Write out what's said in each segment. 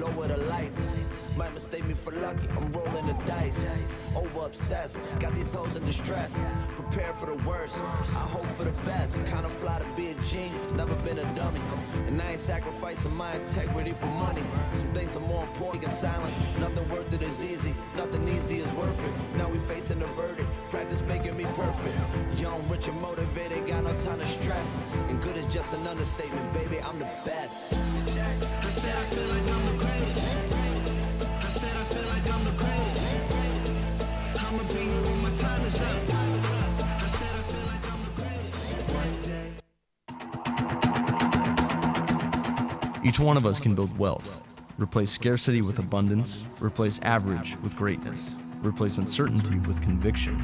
Lower the lights. Might mistake me for lucky, I'm rolling the dice. Over obsessed, got these hoes in distress. Prepare for the worst, I hope for the best. Kinda fly to be a genius, never been a dummy. And I ain't sacrificing my integrity for money. Some things are more important than silence. Nothing worth it is easy, nothing easy is worth it. Now we facing the verdict, practice making me perfect. Young, rich and motivated, got no time to stress. And good is just an understatement, baby, I'm the best. I said I feel like I'm the greatest. I said I feel like I'm the greatest. I'ma be here when my time is up. I said I feel like I'm the greatest. One day. Each one of us can build wealth, replace scarcity with abundance, replace average with greatness, replace uncertainty with conviction.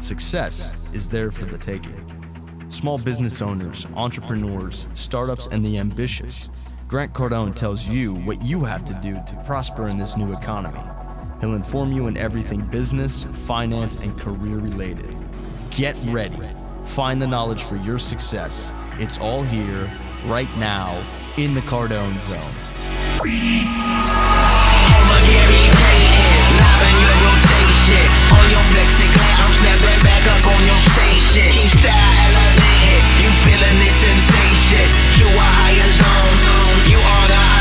Success is there for the taking. Small business owners, entrepreneurs, startups, and the ambitious. Grant Cardone tells you what you have to do to prosper in this new economy. He'll inform you in everything business, finance, and career related. Get ready. Find the knowledge for your success. It's all here, right now, in the Cardone Zone. On your plexiglass, snapping back up on your station. Keep style elevated, you feeling this sensation. To a higher zone, you are the alone.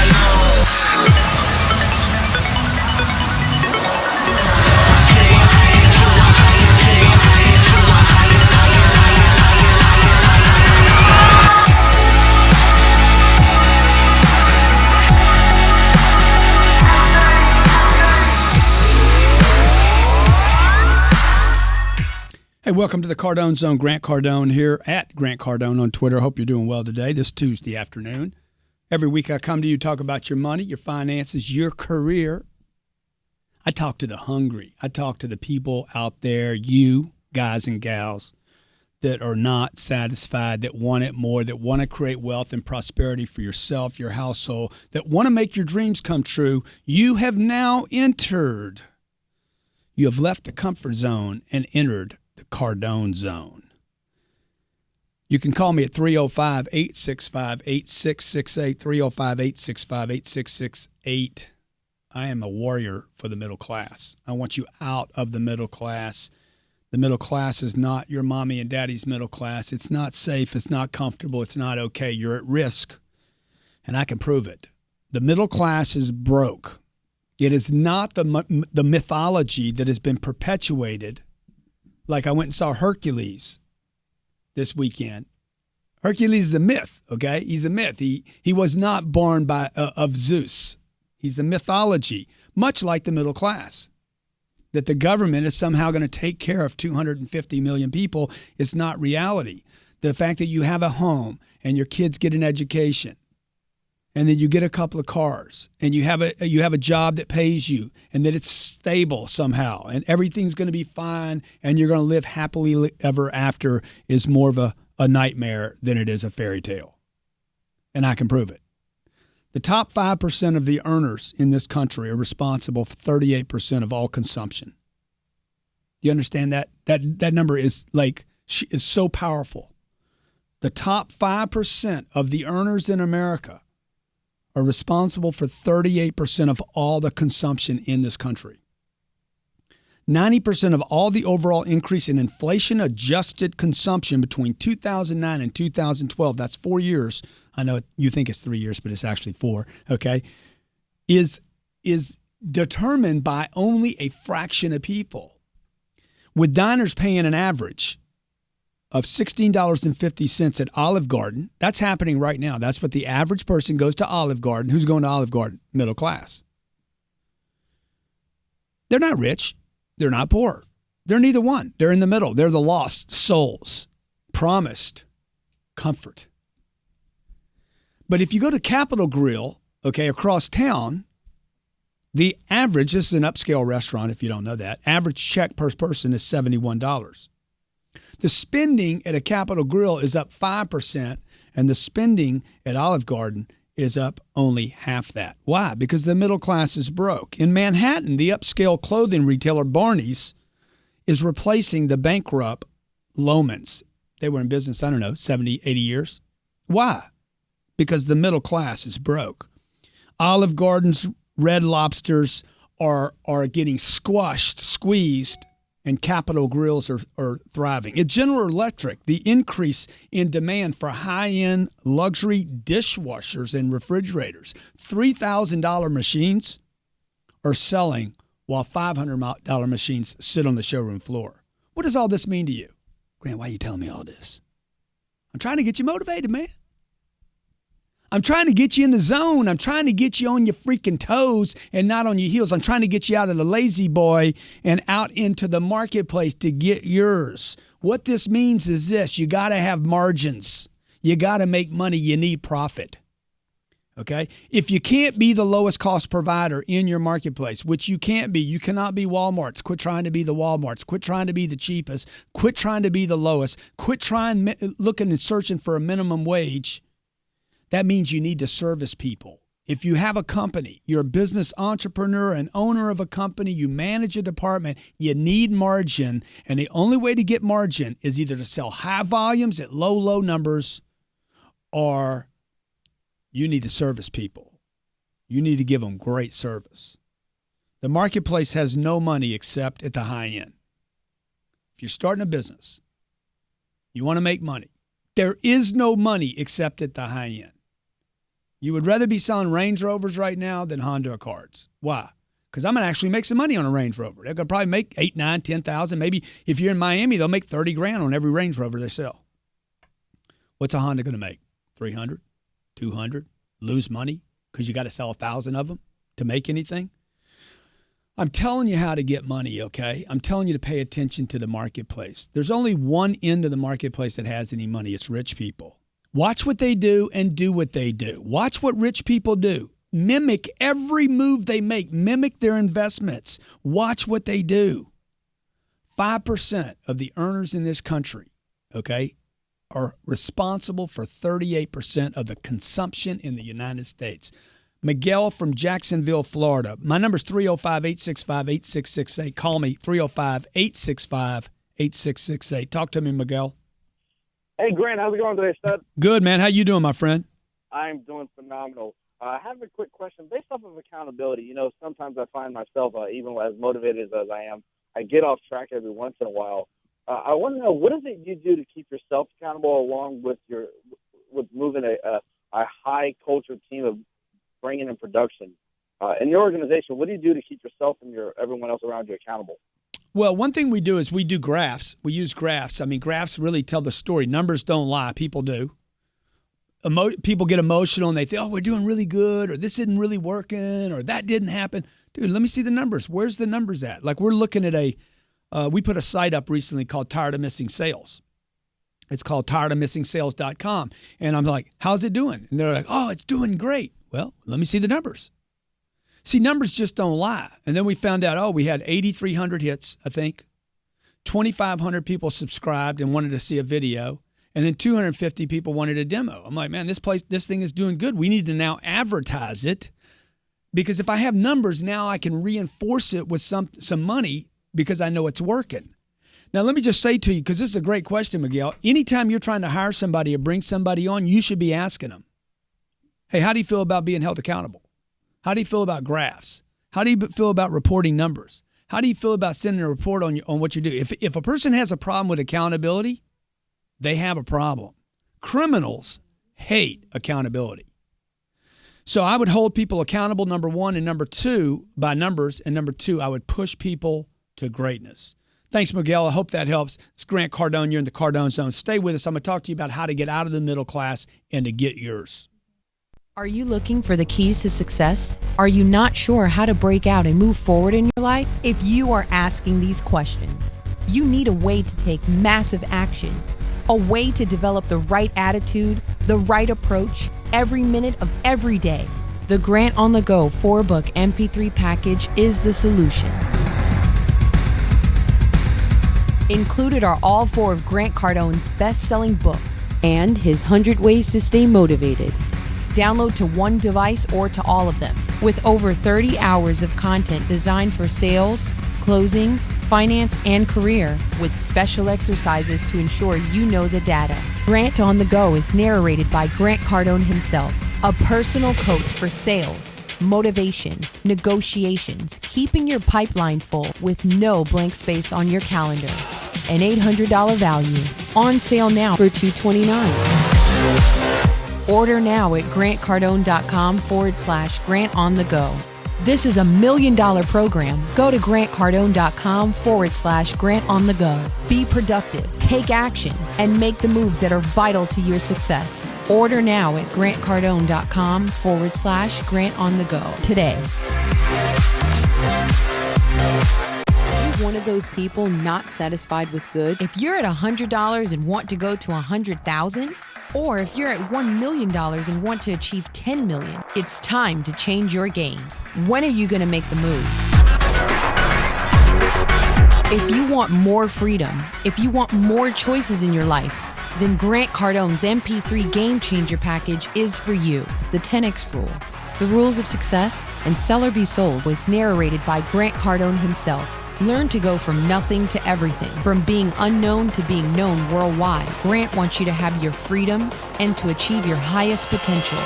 Hey, welcome to the Cardone Zone. Grant Cardone here at Grant Cardone on Twitter. Hope you're doing well today, this Tuesday afternoon. Every week I come to you, talk about your money, your finances, your career. I talk to the hungry. I talk to the people out there, you guys and gals, that are not satisfied, that want it more, that want to create wealth and prosperity for yourself, your household, that want to make your dreams come true. You have now entered. You have left the comfort zone and entered the Cardone Zone. You can call me at 305-865-8668, 305-865-8668. I am a warrior for the middle class. I want you out of the middle class. The middle class is not your mommy and daddy's middle class. It's not safe. It's not comfortable. It's not okay. You're at risk, and I can prove it. The middle class is broke. It is not the mythology that has been perpetuated. Like I went and saw Hercules this weekend. Hercules is a myth, okay? He's a myth. He was not born of Zeus. He's a mythology, much like the middle class. That the government is somehow going to take care of 250 million people is not reality. The fact that you have a home and your kids get an education, and then you get a couple of cars, and you have a job that pays you, and that it's stable somehow, and everything's going to be fine, and you're going to live happily ever after is more of a nightmare than it is a fairy tale. And I can prove it. The top 5% of the earners in this country are responsible for 38% of all consumption. You understand that? That number is so powerful. The top 5% of the earners in America are responsible for 38% of all the consumption in this country. 90% of all the overall increase in inflation-adjusted consumption between 2009 and 2012, that's 4 years. I know you think it's 3 years, but it's actually 4, okay, is determined by only a fraction of people. With diners paying an average of $16.50 at Olive Garden. That's happening right now. That's what the average person goes to Olive Garden. Who's going to Olive Garden? Middle class. They're not rich. They're not poor. They're neither one. They're in the middle. They're the lost souls, promised comfort. But if you go to Capital Grill, okay, across town, the average, this is an upscale restaurant if you don't know that, average check per person is $71. The spending at a Capital Grill is up 5%, and the spending at Olive Garden is up only half that. Why? Because the middle class is broke. In Manhattan, the upscale clothing retailer Barney's is replacing the bankrupt Lohmann's. They were in business, 70, 80 years. Why? Because the middle class is broke. Olive Garden's Red Lobsters are getting squeezed, and Capital Grills are thriving. At General Electric, the increase in demand for high-end luxury dishwashers and refrigerators, $3,000 machines are selling while $500 machines sit on the showroom floor. What does all this mean to you? Grant, why are you telling me all this? I'm trying to get you motivated, man. I'm trying to get you in the zone. I'm trying to get you on your freaking toes and not on your heels. I'm trying to get you out of the lazy boy and out into the marketplace to get yours. What this means is this. You got to have margins. You got to make money. You need profit. Okay? If you can't be the lowest cost provider in your marketplace, which you can't be, you cannot be Walmart's. Quit trying to be the Walmart's. Quit trying to be the cheapest. Quit trying to be the lowest. Quit trying, looking and searching for a minimum wage. That means you need to service people. If you have a company, you're a business entrepreneur, an owner of a company, you manage a department, you need margin. And the only way to get margin is either to sell high volumes at low numbers, or you need to service people. You need to give them great service. The marketplace has no money except at the high end. If you're starting a business, you want to make money, there is no money except at the high end. You would rather be selling Range Rovers right now than Honda Accords. Why? Because I'm going to actually make some money on a Range Rover. They're going to probably make 8, 9, 10,000. Maybe if you're in Miami, they'll make 30 grand on every Range Rover they sell. What's a Honda going to make? 300, 200, lose money because you got to sell 1,000 of them to make anything? I'm telling you how to get money, okay? I'm telling you to pay attention to the marketplace. There's only one end of the marketplace that has any money. It's rich people. Watch what they do and do what they do. Watch what rich people do. Mimic every move they make. Mimic their investments. Watch what they do. 5% of the earners in this country, okay, are responsible for 38% of the consumption in the United States. Miguel from Jacksonville, Florida. My number is 305-865-8668. Call me, 305-865-8668. Talk to me, Miguel. Hey, Grant, how's it going today, stud? Good, man. How you doing, my friend? I'm doing phenomenal. I have a quick question. Based off of accountability, you know, sometimes I find myself, even as motivated as I am, I get off track every once in a while. I want to know, what is it you do to keep yourself accountable along with moving a high culture team of bringing in production? In your organization, what do you do to keep yourself and everyone else around you accountable? Well, one thing we do is we do graphs. We use graphs. I mean, graphs really tell the story. Numbers don't lie. People do. People get emotional and they think, oh, we're doing really good, or this isn't really working, or that didn't happen. Dude, let me see the numbers. Where's the numbers at? Like, we're looking at we put a site up recently called Tired of Missing Sales. It's called tiredofmissingsales.com. And I'm like, how's it doing? And they're like, oh, it's doing great. Well, let me see the numbers. See, numbers just don't lie. And then we found out, we had 8,300 hits, I think. 2,500 people subscribed and wanted to see a video. And then 250 people wanted a demo. I'm like, man, this thing is doing good. We need to now advertise it, because if I have numbers, now I can reinforce it with some money because I know it's working. Now, let me just say to you, because this is a great question, Miguel. Anytime you're trying to hire somebody or bring somebody on, you should be asking them, hey, how do you feel about being held accountable? How do you feel about graphs? How do you feel about reporting numbers? How do you feel about sending a report on what you do? If a person has a problem with accountability, they have a problem. Criminals hate accountability. So I would hold people accountable, number one, and number two, by numbers, and number two, I would push people to greatness. Thanks, Miguel. I hope that helps. It's Grant Cardone. You're in the Cardone Zone. Stay with us. I'm going to talk to you about how to get out of the middle class and to get yours. Are you looking for the keys to success? Are you not sure how to break out and move forward in your life? If you are asking these questions, you need a way to take massive action, a way to develop the right attitude, the right approach, every minute of every day. The Grant on the Go 4-book MP3 package is the solution. Included are all 4 of Grant Cardone's best-selling books and his 100 Ways to Stay Motivated. Download to one device or to all of them, with over 30 hours of content designed for sales, closing, finance, and career, with special exercises to ensure you know the data. Grant on the Go is narrated by Grant Cardone himself, a personal coach for sales, motivation, negotiations, keeping your pipeline full with no blank space on your calendar. An $800 value. On sale now for $229. Order now at grantcardone.com/Grant on the go. This is a $1 million program. Go to grantcardone.com/Grant on the go. Be productive, take action, and make the moves that are vital to your success. Order now at grantcardone.com/Grant on the go today. One of those people not satisfied with good? If you're at $100 and want to go to $100,000, or if you're at $1 million and want to achieve $10 million, it's time to change your game. When are you going to make the move? If you want more freedom, if you want more choices in your life, then Grant Cardone's MP3 Game Changer package is for you. It's the 10X rule. The Rules of Success and Sell or Be Sold was narrated by Grant Cardone himself. Learn to go from nothing to everything, from being unknown to being known worldwide. Grant wants you to have your freedom and to achieve your highest potential.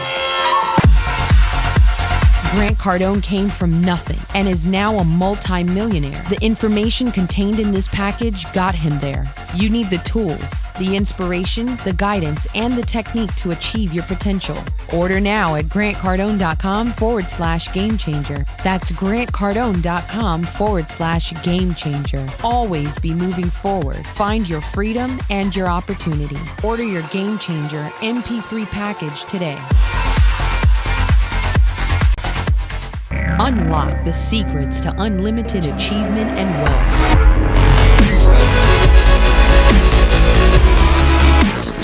Grant Cardone came from nothing and is now a multi-millionaire. The information contained in this package got him there. You need the tools, the inspiration, the guidance, and the technique to achieve your potential. Order now at grantcardone.com/game changer. That's grantcardone.com/game changer. Always be moving forward. Find your freedom and your opportunity. Order your Game Changer MP3 package today. Unlock the secrets to unlimited achievement and wealth.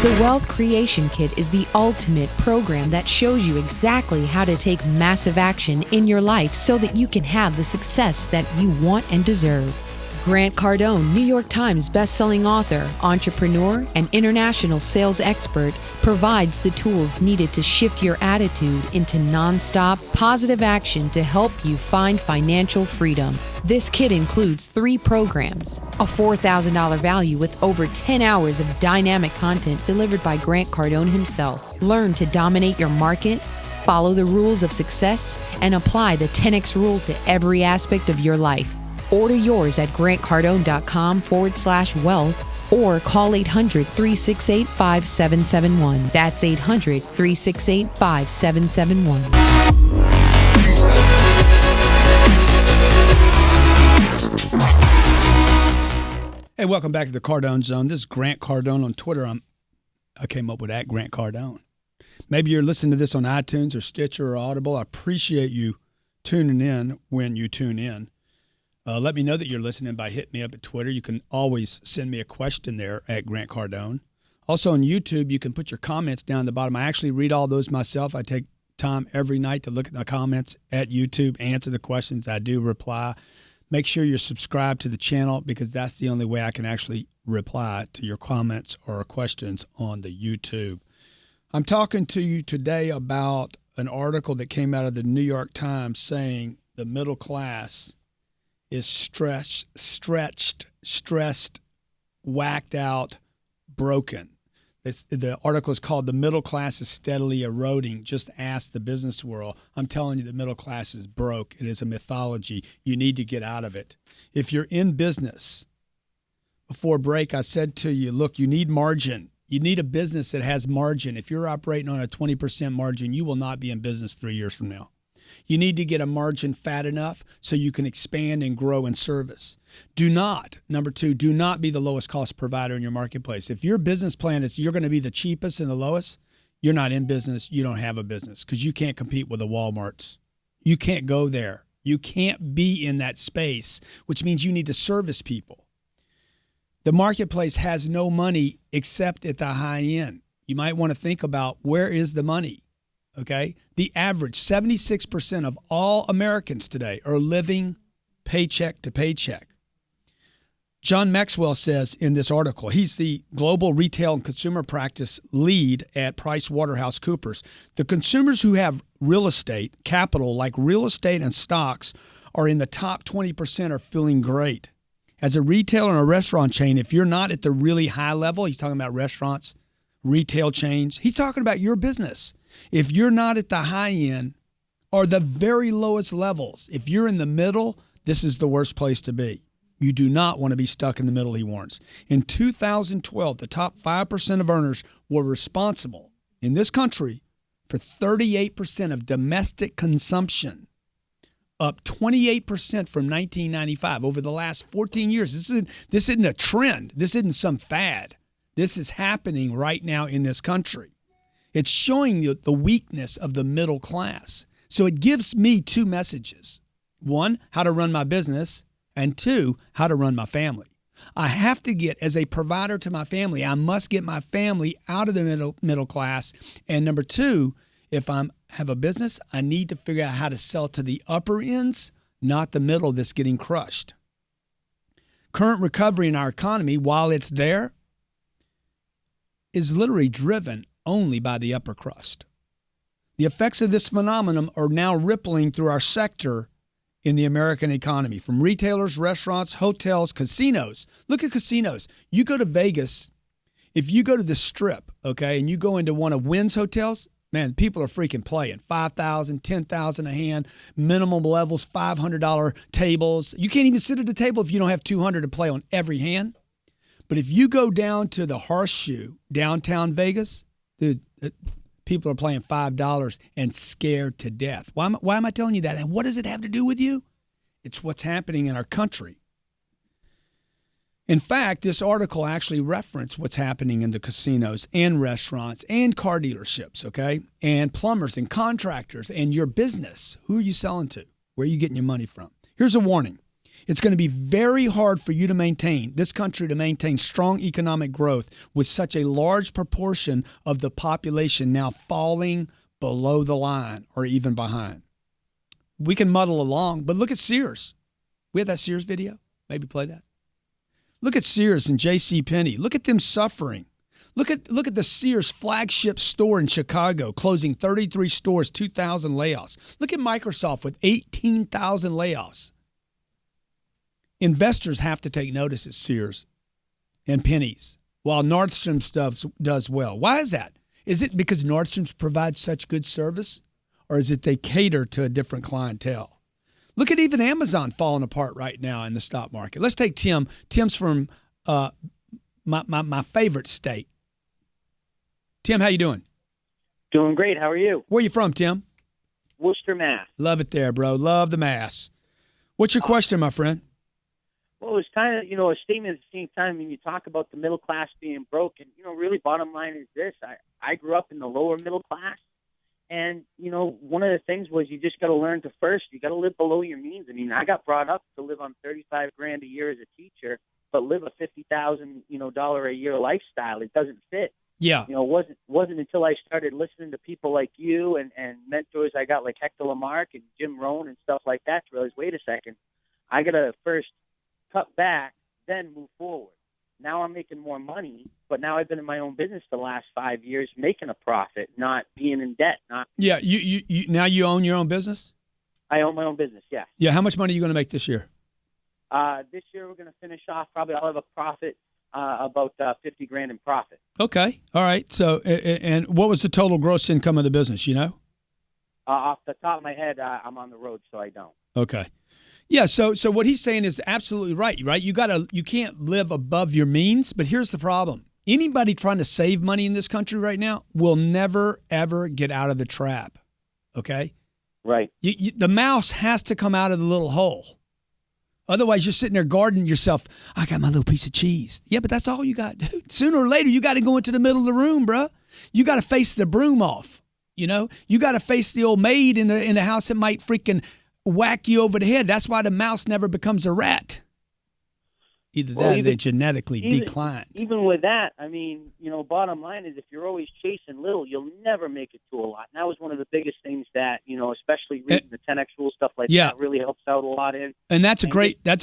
The Wealth Creation Kit is the ultimate program that shows you exactly how to take massive action in your life so that you can have the success that you want and deserve. Grant Cardone, New York Times bestselling author, entrepreneur, and international sales expert, provides the tools needed to shift your attitude into nonstop, positive action to help you find financial freedom. This kit includes 3 programs, a $4,000 value with over 10 hours of dynamic content delivered by Grant Cardone himself. Learn to dominate your market, follow the rules of success, and apply the 10X rule to every aspect of your life. Order yours at grantcardone.com/wealth or call 800-368-5771. That's 800-368-5771. Hey, welcome back to the Cardone Zone. This is Grant Cardone on Twitter. I came up with that, Grant Cardone. Maybe you're listening to this on iTunes or Stitcher or Audible. I appreciate you tuning in when you tune in. Let me know that you're listening by hitting me up at Twitter. You can always send me a question there at Grant Cardone. Also on YouTube, you can put your comments down at the bottom. I actually read all those myself. I take time every night to look at the comments at YouTube, answer the questions. I do reply. Make sure you're subscribed to the channel because that's the only way I can actually reply to your comments or questions on the YouTube. I'm talking to you today about an article that came out of the New York Times saying the middle class is stretched, stressed, whacked out, broken. The article is called "The Middle Class is Steadily Eroding. Just ask the business world." I'm telling you, the middle class is broke. It is a mythology. You need to get out of it. If you're in business, before break, I said to you, look, you need margin. You need a business that has margin. If you're operating on a 20% margin, you will not be in business 3 years from now. You need to get a margin fat enough so you can expand and grow in service. Number 2, do not be the lowest cost provider in your marketplace. If your business plan is you're going to be the cheapest and the lowest, you're not in business. You don't have a business because you can't compete with the Walmarts. You can't go there. You can't be in that space, which means you need to service people. The marketplace has no money except at the high end. You might want to think about where is the money. Okay, the average 76% of all Americans today are living paycheck to paycheck. John Maxwell says in this article, he's the global retail and consumer practice lead at Price Waterhouse Coopers. The consumers who have real estate, capital like real estate and stocks, are in the top 20% are feeling great. As a retailer and a restaurant chain, if you're not at the really high level, he's talking about restaurants, retail chains, he's talking about your business. If you're not at the high end, are the very lowest levels. If you're in the middle, this is the worst place to be. You do not want to be stuck in the middle, he warns. In 2012, the top 5% of earners were responsible in this country for 38% of domestic consumption, up 28% from 1995 over the last 14 years. This isn't a trend. This isn't some fad. This is happening right now in this country. It's showing you the weakness of the middle class. So it gives me two messages. One, how to run my business, and two, how to run my family. I have to get, as a provider to my family, I must get my family out of the middle class. And number two, if I have a business, I need to figure out how to sell to the upper ends, not the middle that's getting crushed. Current recovery in our economy, while it's there, is literally driven only by the upper crust. The effects of this phenomenon are now rippling through our sector in the American economy, from retailers, restaurants, hotels, casinos. Look at casinos. You go to Vegas, if you go to the Strip, okay, and you go into one of Wynn's hotels, man, people are freaking playing. $5,000, $10,000 a hand, minimum levels, $500 tables. You can't even sit at a table if you don't have $200 to play on every hand. But if you go down to the Horseshoe, downtown Vegas, dude, people are playing $5 and scared to death. Why am I telling you that? And what does it have to do with you? It's what's happening in our country. In fact, this article actually referenced what's happening in the casinos and restaurants and car dealerships, okay? And plumbers and contractors and your business. Who are you selling to? Where are you getting your money from? Here's a warning. It's going to be very hard for you to maintain, this country to maintain strong economic growth with such a large proportion of the population now falling below the line or even behind. We can muddle along, but look at Sears. We had that Sears video. Maybe play that. Look at Sears and JCPenney. Look at them suffering. Look at the Sears flagship store in Chicago, closing 33 stores, 2,000 layoffs. Look at Microsoft with 18,000 layoffs. Investors have to take notice at Sears and Penny's, while Nordstrom does well. Why is that? Is it because Nordstrom's provides such good service, or is it they cater to a different clientele? Look at even Amazon falling apart right now in the stock market. Let's take Tim. Tim's from my favorite state. Tim, how you doing? Doing great. How are you? Where you from, Tim? Worcester, Mass. Love it there, bro. Love the Mass. What's your question, my friend? Well, it's kind of, a statement at the same time when you talk about the middle class being broken. Really, bottom line is this. I grew up in the lower middle class, and, one of the things was you just got to learn to first, you got to live below your means. I mean, I got brought up to live on $35,000 a year as a teacher, but live a $50,000 a year lifestyle. It doesn't fit. Yeah. It wasn't until I started listening to people like you and mentors I got like Hector Lamarck and Jim Rohn and stuff like that to realize, wait a second, I got to first cut back, then move forward. Now I'm making more money, but now I've been in my own business the last 5 years, making a profit, not being in debt. Yeah, you now you own your own business? I own my own business, yeah. Yeah, how much money are you going to make this year? This year we're going to finish off, probably I'll have a profit, about $50,000 in profit. Okay, all right. So, and what was the total gross income of the business, Off the top of my head, I'm on the road, so I don't. Okay. Yeah, so what he's saying is absolutely right? You can't live above your means, but here's the problem. Anybody trying to save money in this country right now will never, ever get out of the trap, okay? Right. The mouse has to come out of the little hole. Otherwise, you're sitting there guarding yourself. I got my little piece of cheese. Yeah, but that's all you got. Dude, sooner or later, you got to go into the middle of the room, bro. You got to face the broom off, You got to face the old maid in the house that might freaking whack you over the head. That's why the mouse never becomes a rat. Either that or they genetically declined. Even with that, I mean, bottom line is if you're always chasing little, you'll never make it to a lot. And that was one of the biggest things that, especially reading the 10X rule, stuff like that really helps out a lot in. And that's a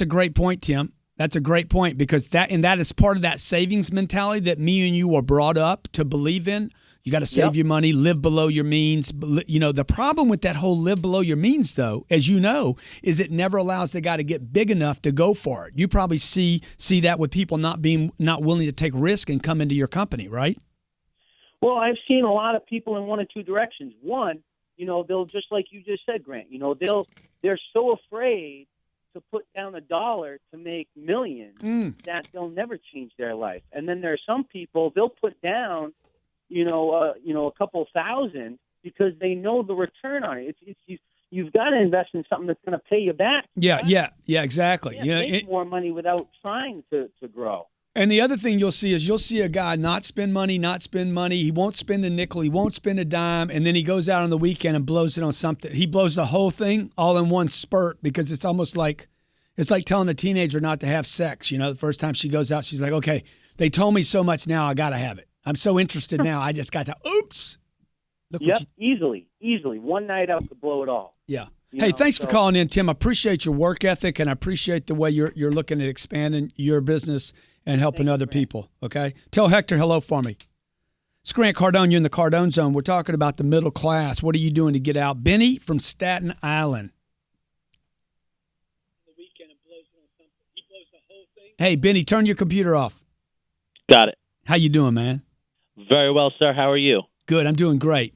great point, Tim. That's a great point because that is part of that savings mentality that me and you were brought up to believe in. You got to save your money, live below your means. The problem with that whole live below your means, though, as you know, is it never allows the guy to get big enough to go for it. You probably see that with people not willing to take risk and come into your company, right? Well, I've seen a lot of people in one of two directions. One, they'll just like you just said, Grant. They're so afraid to put down $1 to make millions that they'll never change their life. And then there are some people, they'll put down, a couple thousand because they know the return on it. You've got to invest in something that's going to pay you back. Yeah, exactly. You make more money without trying to grow. And the other thing you'll see a guy not spend money. He won't spend a nickel. He won't spend a dime. And then he goes out on the weekend and blows it on something. He blows the whole thing all in one spurt because it's almost like telling a teenager not to have sex. The first time she goes out, she's like, okay, they told me so much now, I got to have it. I'm so interested now. I just got to, oops. Easily. One night out to blow it all. Yeah. Thanks for calling in, Tim. I appreciate your work ethic, and I appreciate the way you're looking at expanding your business and helping other people, okay? Tell Hector hello for me. It's Grant Cardone. You're in the Cardone Zone. We're talking about the middle class. What are you doing to get out? Benny from Staten Island. Hey, Benny, turn your computer off. Got it. How you doing, man? Very well, sir. How are you? Good. I'm doing great.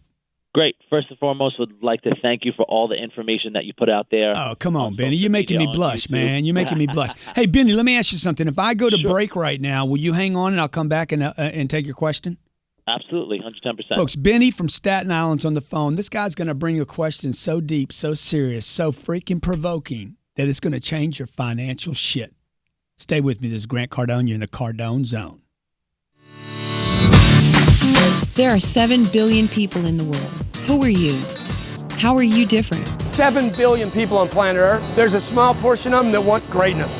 Great. First and foremost, would like to thank you for all the information that you put out there. Oh, come on, Benny. You're making me blush, man. You're making me blush. Hey, Benny, let me ask you something. If I go to break right now, will you hang on and I'll come back and take your question? Absolutely, 110%. Folks, Benny from Staten Island's on the phone. This guy's going to bring a question so deep, so serious, so freaking provoking that it's going to change your financial shit. Stay with me. This is Grant Cardone. You're in the Cardone Zone. There are 7 billion people in the world. Who are you? How are you different? 7 billion people on planet Earth. There's a small portion of them that want greatness.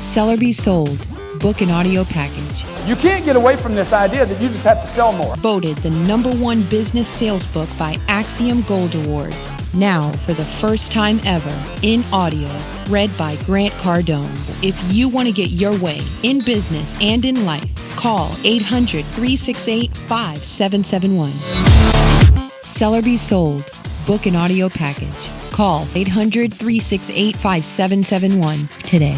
Seller Be Sold. Book and audio package. You can't get away from this idea that you just have to sell more. Voted the #1 business sales book by Axiom Gold Awards. Now, for the first time ever, in audio, read by Grant Cardone. If you want to get your way in business and in life, call 800-368-5771. Seller Be Sold. Book and audio package. Call 800-368-5771 today.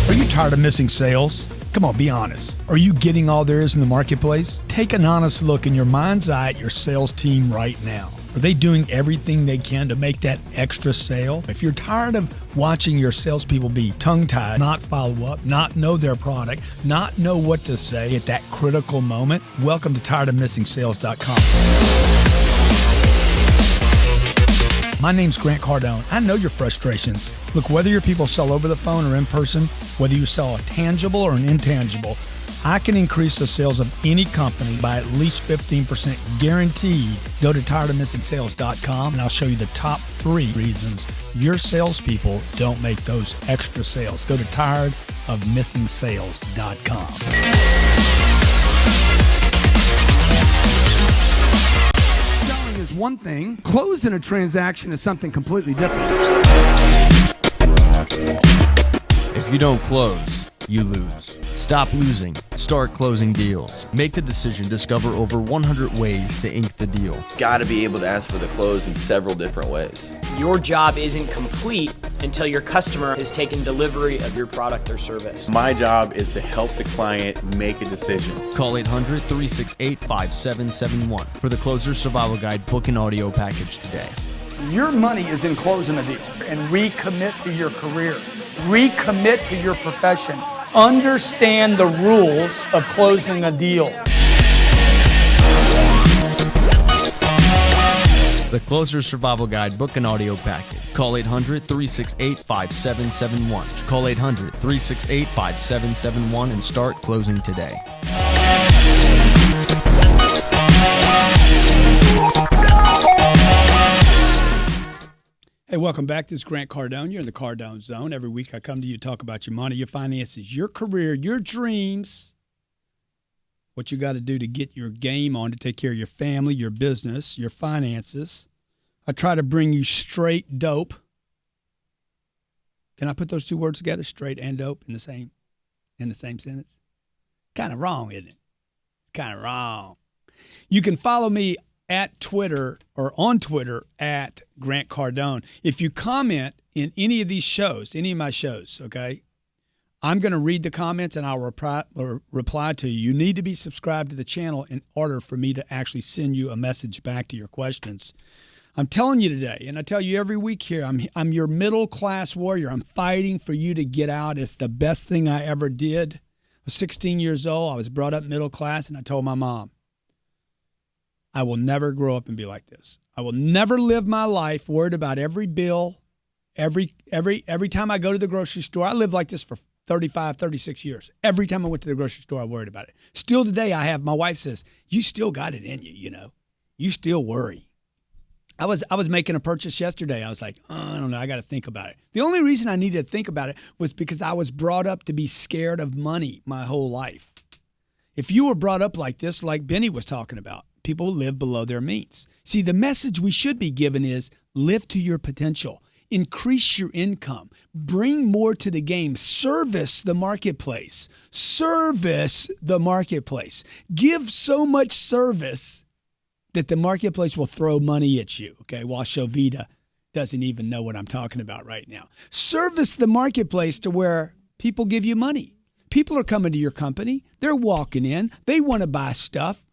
Are you tired of missing sales? Come on, be honest. Are you getting all there is in the marketplace? Take an honest look in your mind's eye at your sales team right now. Are they doing everything they can to make that extra sale? If you're tired of watching your salespeople be tongue-tied, not follow up, not know their product, not know what to say at that critical moment, welcome to tiredofmissingsales.com. My name's Grant Cardone. I know your frustrations. Look, whether your people sell over the phone or in person, whether you sell a tangible or an intangible, I can increase the sales of any company by at least 15% guaranteed. Go to tiredofmissingsales.com and I'll show you the top 3 reasons your salespeople don't make those extra sales. Go to tiredofmissingsales.com. Is one thing. Closing a transaction is something completely different. If you don't close, you lose. Stop losing. Start closing deals. Make the decision. Discover over 100 ways to ink the deal. Got to be able to ask for the close in several different ways. Your job isn't complete until your customer has taken delivery of your product or service. My job is to help the client make a decision. Call 800-368-5771 for the Closer Survival Guide book and audio package today. Your money is in closing a deal. And recommit to your career. Recommit to your profession. Understand the rules of closing a deal. The Closer Survival Guide book and audio package. Call 800-368-5771. Call 800-368-5771 and start closing today. Hey, welcome back. This is Grant Cardone. You're in the Cardone Zone. Every week I come to you to talk about your money, your finances, your career, your dreams, what you got to do to get your game on to take care of your family, your business, your finances. I try to bring you straight dope. Can I put those 2 words together, straight and dope, in the same sentence? Kind of wrong, isn't it? Kind of wrong. You can follow me at Twitter or on Twitter at Grant Cardone. If you comment in any of these shows, any of my shows, okay, I'm going to read the comments and I'll reply to you. You need to be subscribed to the channel in order for me to actually send you a message back to your questions. I'm telling you today, and I tell you every week here, I'm your middle class warrior. I'm fighting for you to get out. It's the best thing I ever did. I was 16 years old. I was brought up middle class, and I told my mom, I will never grow up and be like this. I will never live my life worried about every bill, every time I go to the grocery store. I lived like this for 35, 36 years. Every time I went to the grocery store, I worried about it. Still today, my wife says, you still got it in you, you know. You still worry. I was making a purchase yesterday. I was like, I don't know. I got to think about it. The only reason I needed to think about it was because I was brought up to be scared of money my whole life. If you were brought up like this, like Benny was talking about, people live below their means. See, the message we should be given is live to your potential. Increase your income. Bring more to the game. Service the marketplace. Service the marketplace. Give so much service that the marketplace will throw money at you, okay, while Shovita doesn't even know what I'm talking about right now. Service the marketplace to where people give you money. People are coming to your company. They're walking in. They want to buy stuff,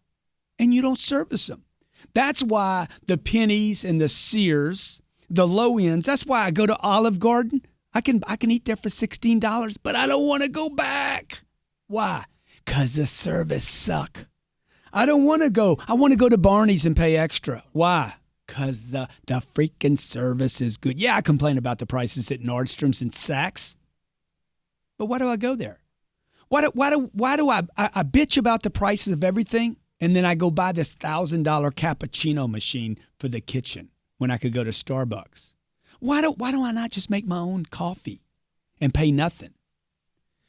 and you don't service them. That's why the Pennies and the Sears, the low ends, that's why I go to Olive Garden. I can eat there for $16, but I don't want to go back. Why? Because the service suck. I don't want to go. I want to go to Barney's and pay extra. Why? Because the freaking service is good. Yeah, I complain about the prices at Nordstrom's and Saks. But why do I go there? Why do I bitch about the prices of everything, and then I go buy this $1,000 cappuccino machine for the kitchen when I could go to Starbucks? Why do I not just make my own coffee and pay nothing?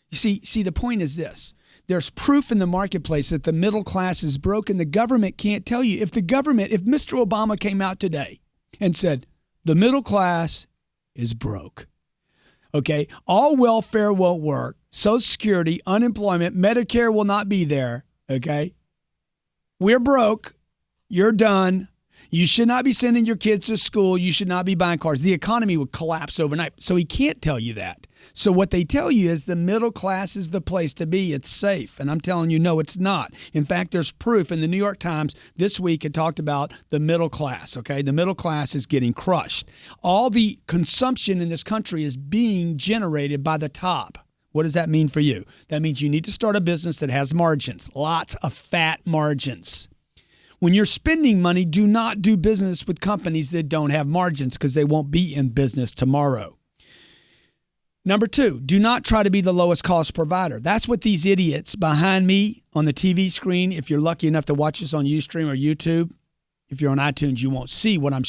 You see, the point is this. There's proof in the marketplace that the middle class is broke, and the government can't tell you. If Mr. Obama came out today and said, the middle class is broke, okay, all welfare won't work, Social Security, unemployment, Medicare will not be there, okay, we're broke, you're done, you should not be sending your kids to school, you should not be buying cars, the economy would collapse overnight. So he can't tell you that. So what they tell you is the middle class is the place to be. It's safe. And I'm telling you, no, it's not. In fact, there's proof. In the New York Times this week, it talked about the middle class, okay? The middle class is getting crushed. All the consumption in this country is being generated by the top. What does that mean for you? That means you need to start a business that has margins, lots of fat margins. When you're spending money, do not do business with companies that don't have margins because they won't be in business tomorrow. Number 2, do not try to be the lowest cost provider. That's what these idiots behind me on the TV screen, if you're lucky enough to watch this on Ustream or YouTube, if you're on iTunes, you won't see what I'm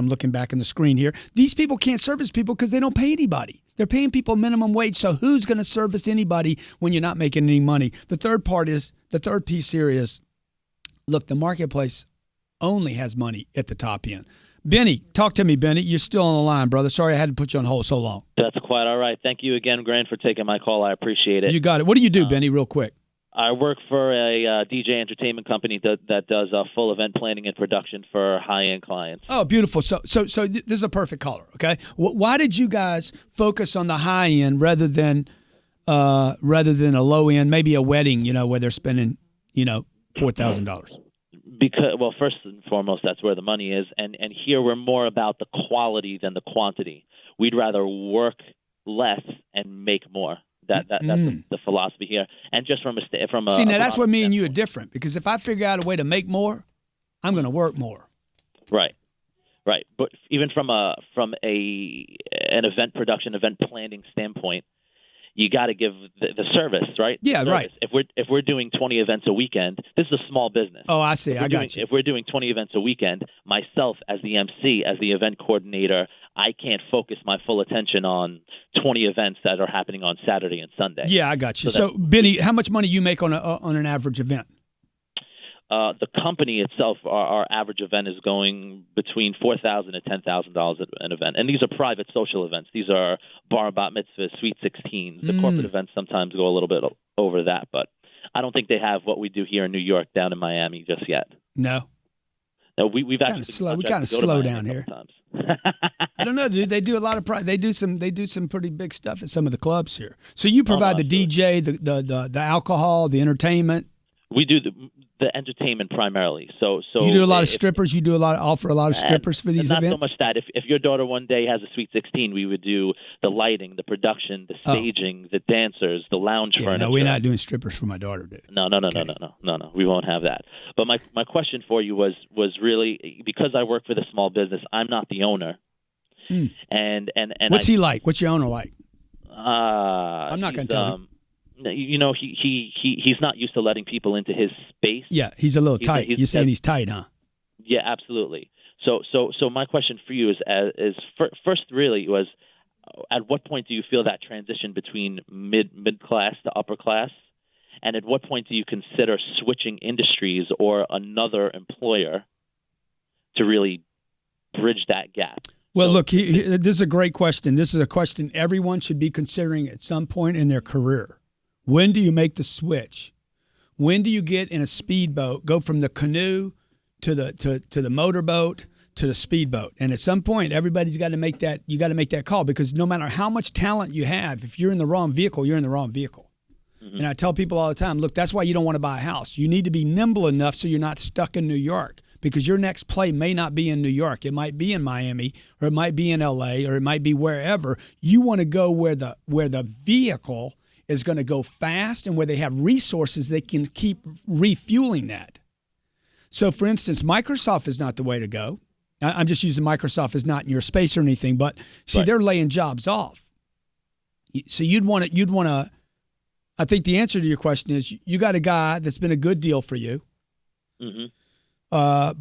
looking back in the screen here. These people can't service people because they don't pay anybody. They're paying people minimum wage, so who's going to service anybody when you're not making any money? The third piece here is, look, the marketplace only has money at the top end. Benny, talk to me, Benny. You're still on the line, brother. Sorry I had to put you on hold so long. That's quite all right. Thank you again, Grant, for taking my call. I appreciate it. You got it. What do you do, Benny, real quick? I work for a DJ entertainment company that does full event planning and production for high-end clients. Oh, beautiful. So this is a perfect caller, okay? Why did you guys focus on the high end rather than a low end, maybe a wedding, where they're spending, $4,000? Because, well, first and foremost, that's where the money is, and here we're more about the quality than the quantity. We'd rather work less and make more. That's the philosophy here. And just from a now that's where me and you are different, because if I figure out a way to make more, I'm going to work more. Right. But even from an event production, event planning standpoint, you got to give the service, right? Yeah, right. If we're doing 20 events a weekend, this is a small business. Oh, I see. I got you. If we're doing 20 events a weekend, myself as the MC, as the event coordinator, I can't focus my full attention on 20 events that are happening on Saturday and Sunday. Yeah, I got you. So Benny, how much money you make on an average event? The company itself, our average event is going between $4,000 and $10,000 at an event. And these are private social events. These are bar, bat mitzvahs, sweet 16s. The corporate events sometimes go a little bit over that. But I don't think they have what we do here in New York down in Miami just yet. No. No, we've actually we kind of slow down here. I don't know, dude. They do a lot of they do some pretty big stuff at some of the clubs here. So you provide the DJ, the alcohol, the entertainment. We do the entertainment primarily. So you do a lot of strippers. You do offer a lot of strippers for these not events. Not so much that. If your daughter one day has a Sweet 16, we would do the lighting, the production, the staging, the dancers, the lounge furniture. No, we're not doing strippers for my daughter, dude. No. We won't have that. But my question for you was really, because I work for the small business, I'm not the owner. And what's he like? What's your owner like? I'm not going to tell him. He's not used to letting people into his space. Yeah, he's a little tight. You're saying he's tight, huh? Yeah, absolutely. So my question for you is first really was, at what point do you feel that transition between mid class to upper class, and at what point do you consider switching industries or another employer to really bridge that gap? Well, look, this is a great question. This is a question everyone should be considering at some point in their career. When do you make the switch? When do you get in a speedboat, go from the canoe to the motorboat to the speedboat? And at some point, everybody's got to make that. You got to make that call, because no matter how much talent you have, if you're in the wrong vehicle, you're in the wrong vehicle. Mm-hmm. And I tell people all the time, look, that's why you don't want to buy a house. You need to be nimble enough so you're not stuck in New York, because your next play may not be in New York. It might be in Miami, or it might be in LA, or it might be wherever. You want to go where the vehicle is going to go fast, and where they have resources they can keep refueling that. So, for instance, Microsoft is not the way to go. I'm just using Microsoft as not in your space or anything, but see, They're laying jobs off. So you'd want to. I think the answer to your question is you got a guy that's been a good deal for you. Mm-hmm.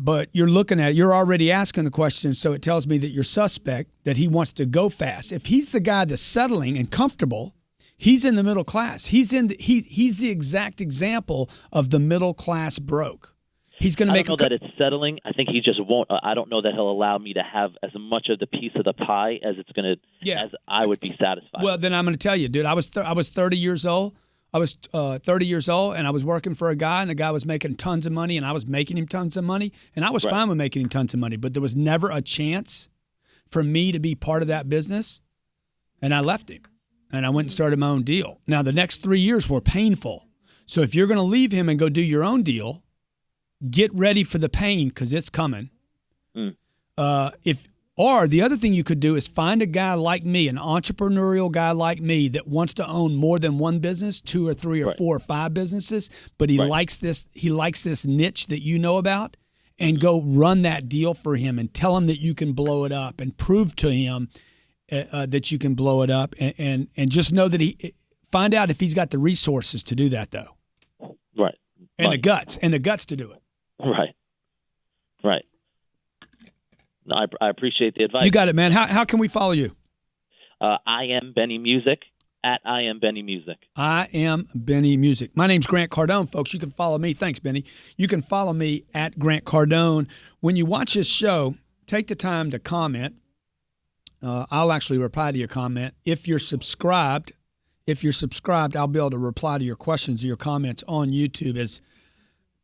But you're looking at it, you're already asking the question, so it tells me that you're suspect that he wants to go fast. If he's the guy that's settling and comfortable, he's in the middle class. He's the exact example of the middle class broke. He's going to make. I don't know that it's settling. I think he just won't. I don't know that he'll allow me to have as much of the piece of the pie as it's going to. Yeah. As I would be satisfied. Well, then I'm going to tell you, dude. I was 30 years old. I was 30 years old, and I was working for a guy, and the guy was making tons of money, and I was making him tons of money, and I was fine with making him tons of money, but there was never a chance for me to be part of that business, and I left him, and I went and started my own deal. Now, the next 3 years were painful, so if you're going to leave him and go do your own deal, get ready for the pain, because it's coming. Or the other thing you could do is find a guy like me, an entrepreneurial guy like me that wants to own more than one business, 2 or 3 or 4 or 5 businesses, but he likes this niche that you know about, and go run that deal for him and tell him that you can blow it up, and prove to him that you can blow it up, and just know that find out if he's got the resources to do that, though. Right. And the guts to do it. Right. No, I appreciate the advice. You got it, man. How can we follow you? I am Benny Music, at I am Benny Music. I am Benny Music. My name's Grant Cardone, folks. You can follow me. Thanks, Benny. You can follow me at Grant Cardone. When you watch this show, take the time to comment. I'll actually reply to your comment. If you're subscribed, I'll be able to reply to your questions or your comments on YouTube, as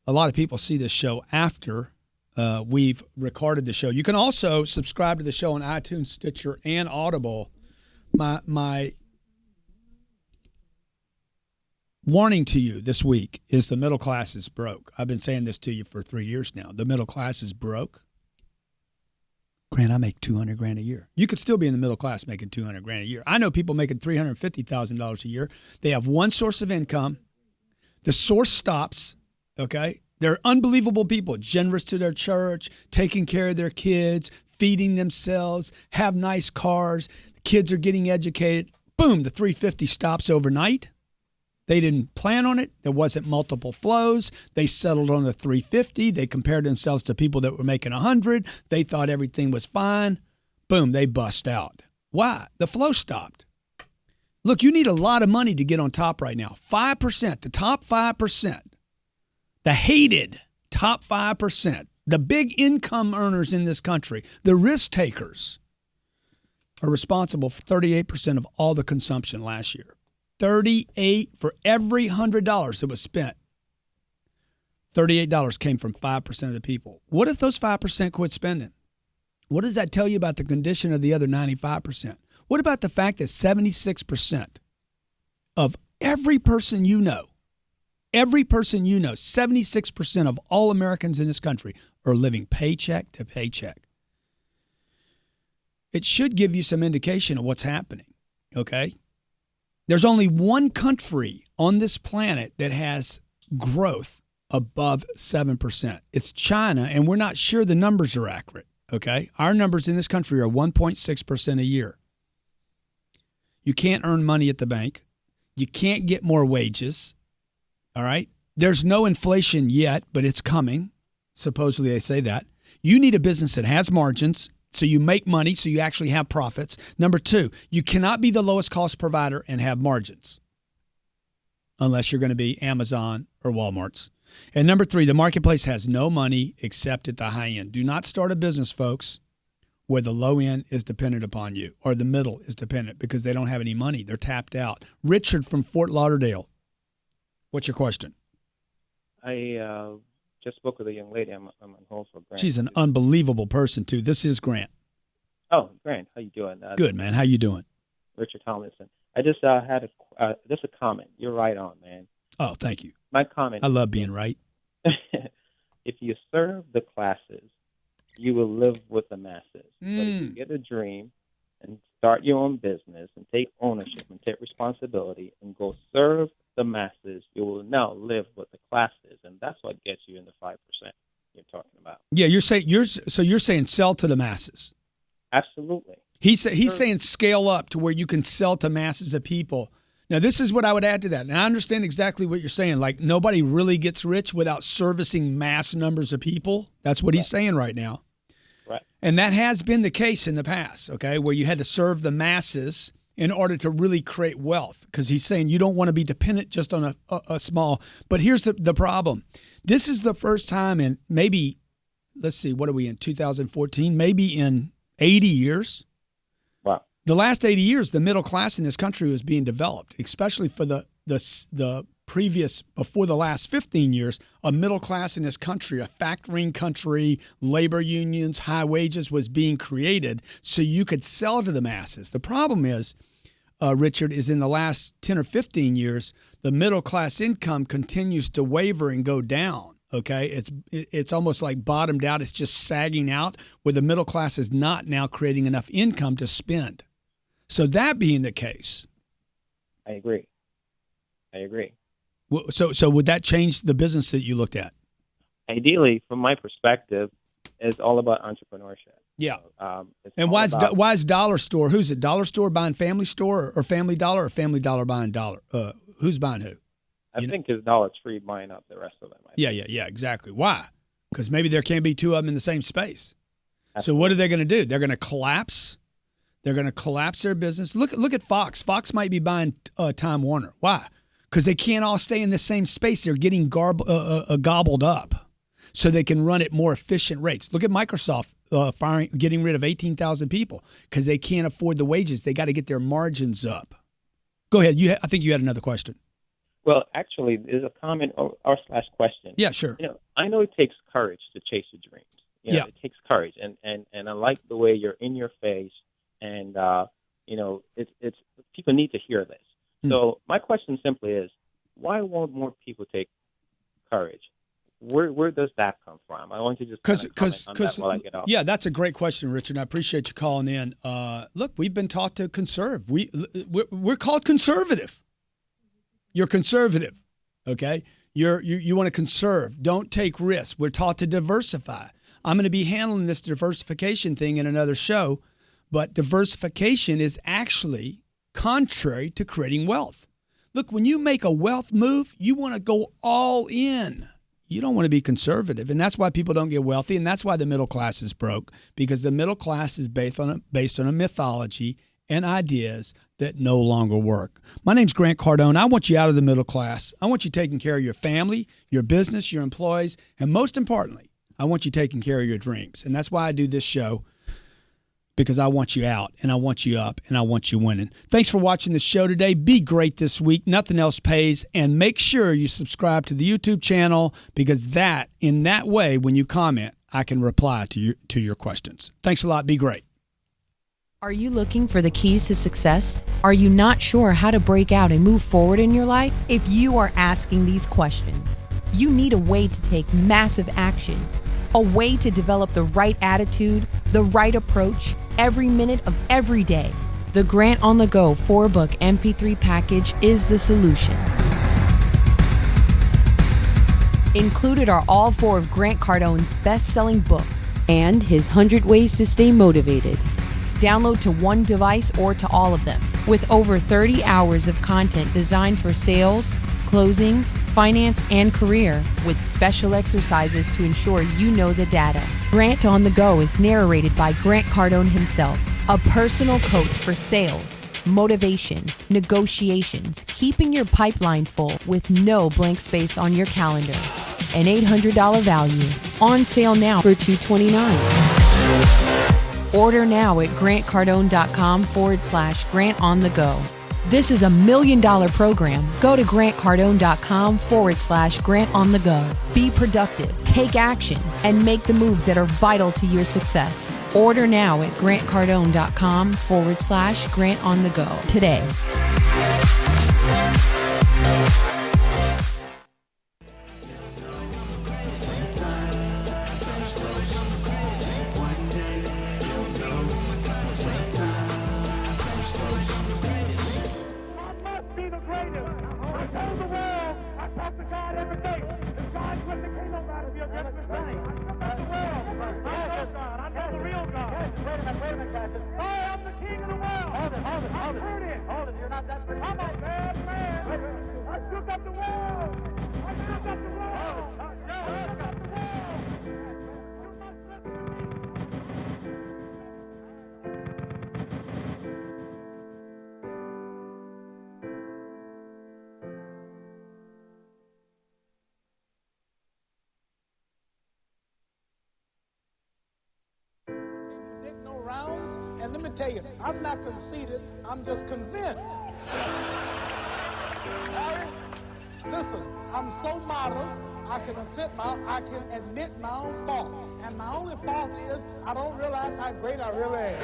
a lot of people see this show after we've recorded the show. You can also subscribe to the show on iTunes, Stitcher, and Audible. My warning to you this week is the middle class is broke. I've been saying this to you for 3 years now. The middle class is broke. Grant, I make $200,000 a year. You could still be in the middle class making $200,000 a year. I know people making $350,000 a year. They have one source of income. The source stops. Okay. They're unbelievable people, generous to their church, taking care of their kids, feeding themselves, have nice cars. The kids are getting educated. Boom, the 350 stops overnight. They didn't plan on it. There wasn't multiple flows. They settled on the 350. They compared themselves to people that were making 100. They thought everything was fine. Boom, they bust out. Why? The flow stopped. Look, you need a lot of money to get on top right now. 5%, the top 5%. The hated top 5%, the big income earners in this country, the risk takers, are responsible for 38% of all the consumption last year. 38 for every $100 that was spent. $38 came from 5% of the people. What if those 5% quit spending? What does that tell you about the condition of the other 95%? What about the fact that 76% of every person you know, 76% of all Americans in this country are living paycheck to paycheck? It should give you some indication of what's happening, okay? There's only one country on this planet that has growth above 7%. It's China, and we're not sure the numbers are accurate, okay? Our numbers in this country are 1.6% a year. You can't earn money at the bank. You can't get more wages, all right? There's no inflation yet, but it's coming. Supposedly they say that. You need a business that has margins, so you make money, so you actually have profits. Number two, you cannot be the lowest cost provider and have margins unless you're going to be Amazon or Walmart's. And number three, the marketplace has no money except at the high end. Do not start a business, folks, where the low end is dependent upon you or the middle is dependent because they don't have any money. They're tapped out. Richard from Fort Lauderdale, what's your question? I just spoke with a young lady. I'm on hold for Grant. She's an unbelievable person, too. This is Grant. Oh, Grant, how you doing? Good, man. How you doing? Richard Tomlinson. I just had just a comment. You're right on, man. Oh, thank you. My comment. I love being right. If you serve the classes, you will live with the masses. But if you get a dream and start your own business and take ownership and take responsibility and go serve the masses, you will now live with the classes, and that's what gets you in the 5% you're talking about. Yeah, you're saying sell to the masses. Absolutely. He's saying scale up to where you can sell to masses of people. Now, this is what I would add to that. And I understand exactly what you're saying. Like, nobody really gets rich without servicing mass numbers of people. That's what he's saying right now. Right. And that has been the case in the past, okay, where you had to serve the masses in order to really create wealth. Because he's saying you don't want to be dependent just on a small. But here's the problem. This is the first time in maybe, let's see, what are we in, 2014? Maybe in 80 years. Wow. The last 80 years, the middle class in this country was being developed, especially for the previous, before the last 15 years, a middle class in this country, a factoring country, labor unions, high wages was being created so you could sell to the masses. The problem is, Richard, is in the last 10 or 15 years, the middle class income continues to waver and go down. Okay, it's almost like bottomed out. It's just sagging out where the middle class is not now creating enough income to spend. So that being the case, I agree. So would that change the business that you looked at? Ideally, from my perspective, it's all about entrepreneurship. Yeah. And why is Dollar Store? Who's it? Dollar Store buying Family Store or Family Dollar, or Family Dollar buying Dollar? Who's buying who? I think it's Dollar Tree buying up the rest of them. Yeah, exactly. Why? Because maybe there can't be two of them in the same space. Absolutely. So what are they going to do? They're going to collapse. They're going to collapse their business. Look at Fox. Fox might be buying Time Warner. Why? Because they can't all stay in the same space. They're getting gobbled up so they can run at more efficient rates. Look at Microsoft getting rid of 18,000 people because they can't afford the wages. They got to get their margins up. Go ahead. I think you had another question. Well, actually, there's a comment or / question. Yeah, sure. I know it takes courage to chase your dreams. It takes courage, and I like the way you're in your face, and it's people need to hear this. So my question simply is, why won't more people take courage? Where does that come from? I want you to just comment on that while I get off. Yeah, that's a great question, Richard. I appreciate you calling in. Look, we've been taught to conserve. We're called conservative. You're conservative, okay? You want to conserve. Don't take risks. We're taught to diversify. I'm going to be handling this diversification thing in another show, but diversification is actually contrary to creating wealth. Look, when you make a wealth move, you want to go all in. You don't want to be conservative, and that's why people don't get wealthy, and that's why the middle class is broke, because the middle class is based on a mythology and ideas that no longer work. My name's Grant Cardone. I want you out of the middle class. I want you taking care of your family, your business, your employees, and most importantly, I want you taking care of your dreams. And that's why I do this show, because I want you out, and I want you up, and I want you winning. Thanks for watching the show today. Be great this week. Nothing else pays. And make sure you subscribe to the YouTube channel, because in that way, when you comment, I can reply to your questions. Thanks a lot. Be great. Are you looking for the keys to success? Are you not sure how to break out and move forward in your life? If you are asking these questions, you need a way to take massive action, a way to develop the right attitude, the right approach, every minute of every day. The Grant on the Go 4-book MP3 package is the solution. Included are all 4 of Grant Cardone's best-selling books and his 100 Ways to Stay Motivated. Download to one device or to all of them, with over 30 hours of content designed for sales, closing, finance, and career, with special exercises to ensure you know the data. Grant on the Go is narrated by Grant Cardone himself, a personal coach for sales, motivation, negotiations, keeping your pipeline full with no blank space on your calendar. An $800 value. On sale now for $229. Order now at grantcardone.com/Grant on the Go. This is a $1 million program. Go to grantcardone.com/Grant on the Go. Be productive, take action, and make the moves that are vital to your success. Order now at grantcardone.com/Grant on the Go today. And let me tell you, I'm not conceited, I'm just convinced. Harry, listen, I'm so modest, I can admit my own fault. And my only fault is I don't realize how great I really am.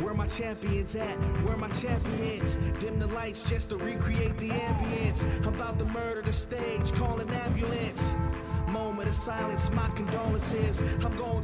Where my champions at? Where my champions? Dim the lights just to recreate the ambience. I'm about to murder the stage, call an ambulance. Moment of silence, my condolences. I'm going